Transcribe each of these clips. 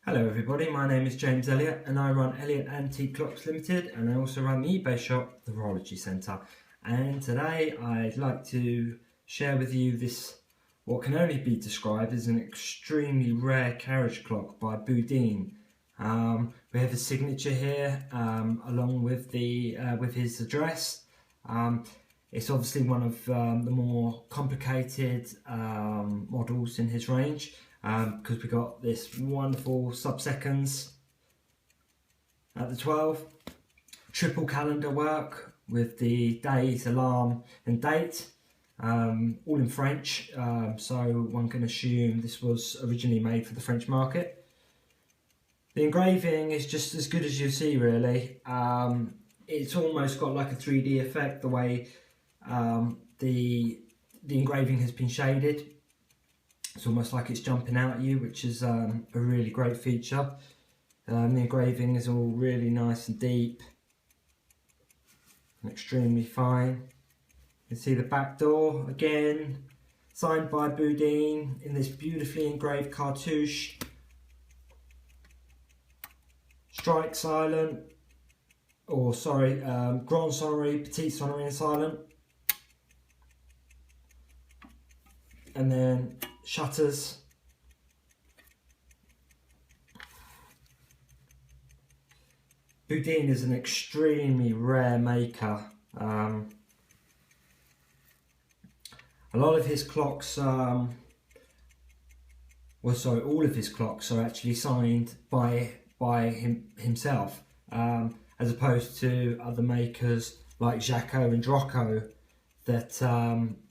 Hello everybody, my name is James Elliott and I run Elliott Antique Clocks Limited, and I also run the eBay shop, the Horology Centre. And today I'd like to share with you this, what can only be described as an extremely rare carriage clock by Bourdin. We have a signature here along with with his address. It's obviously one of the more complicated models in his range, because we got this wonderful sub-seconds at the 12, triple calendar work with the date, alarm and date, all in French, so one can assume this was originally made for the French market. The engraving is just as good as you see, really. It's almost got like a 3D effect, the way the engraving has been shaded. It's almost like it's jumping out at you, which is a really great feature. The engraving is all really nice and deep and extremely fine. You can see the back door again, signed by Bourdin in this beautifully engraved cartouche. Strike silent, or sorry, Grande Sonnerie, c1860 and silent. And then shutters. Bourdin is an extremely rare maker. A lot of his clocks, all of his clocks are actually signed by himself, as opposed to other makers like Jaco and Droco that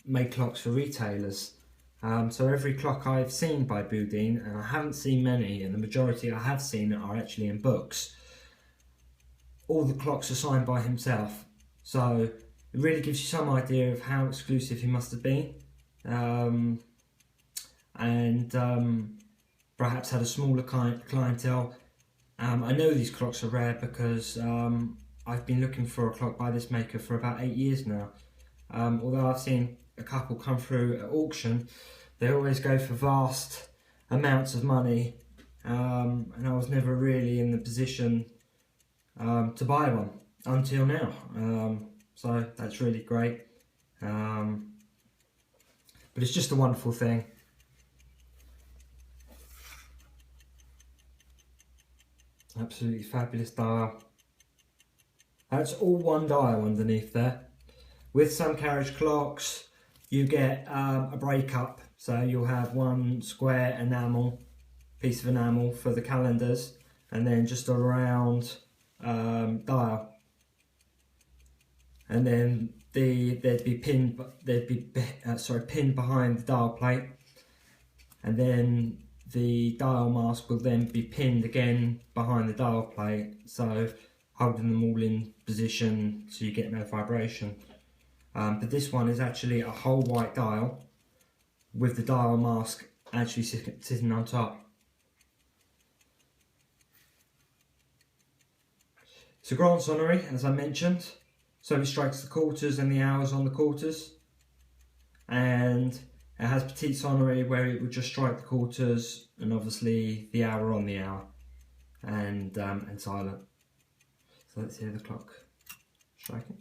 make clocks for retailers. So every clock I've seen by Bourdin, and I haven't seen many, and the majority I have seen are actually in books, all the clocks are signed by himself. So it really gives you some idea of how exclusive he must have been, and perhaps had a smaller clientele. I know these clocks are rare because I've been looking for a clock by this maker for about 8 years now. Although I've seen a couple come through at auction, they always go for vast amounts of money, and I was never really in the position to buy one until now. So that's really great. But it's just a wonderful thing. Absolutely fabulous dial. That's all one dial underneath there. With some carriage clocks, you get a breakup, so you'll have one square enamel, piece of enamel for the calendars, and then just a round dial, and then they'd be pinned behind the dial plate, and then the dial mask will then be pinned again behind the dial plate, so holding them all in position so you get no vibration. But this one is actually a whole white dial with the dial mask actually sitting on top. It's a Grande Sonnerie, as I mentioned, so it strikes the quarters and the hours on the quarters, and it has petite sonnerie where it would just strike the quarters and obviously the hour on the hour, and silent. So let's hear the clock striking.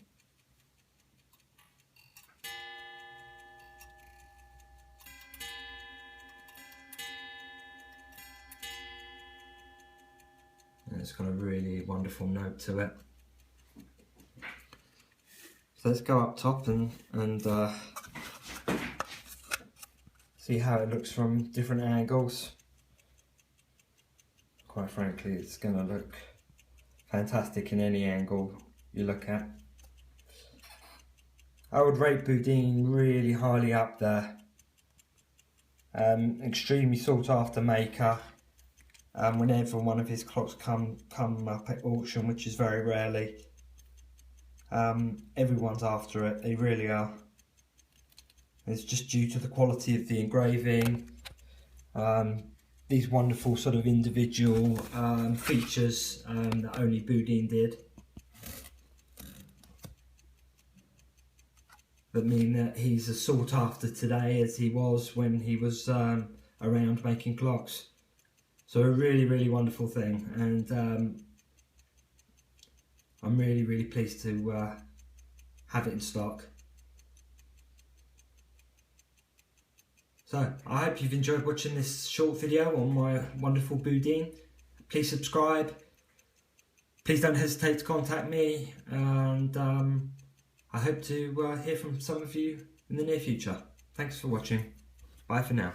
And it's got a really wonderful note to it. So let's go up top and see how it looks from different angles. Quite frankly, it's going to look fantastic in any angle you look at. I would rate Bourdin really highly up there. Extremely sought after maker. Whenever one of his clocks come up at auction, which is very rarely, everyone's after it. They really are. It's just due to the quality of the engraving, these wonderful sort of individual features that only Bourdin did, that mean that he's as sought after today as he was when he was around making clocks. So a really wonderful thing, and I'm really pleased to have it in stock. So I hope you've enjoyed watching this short video on my wonderful Bourdin. Please subscribe. Please don't hesitate to contact me, and I hope to hear from some of you in the near future. Thanks for watching. Bye for now.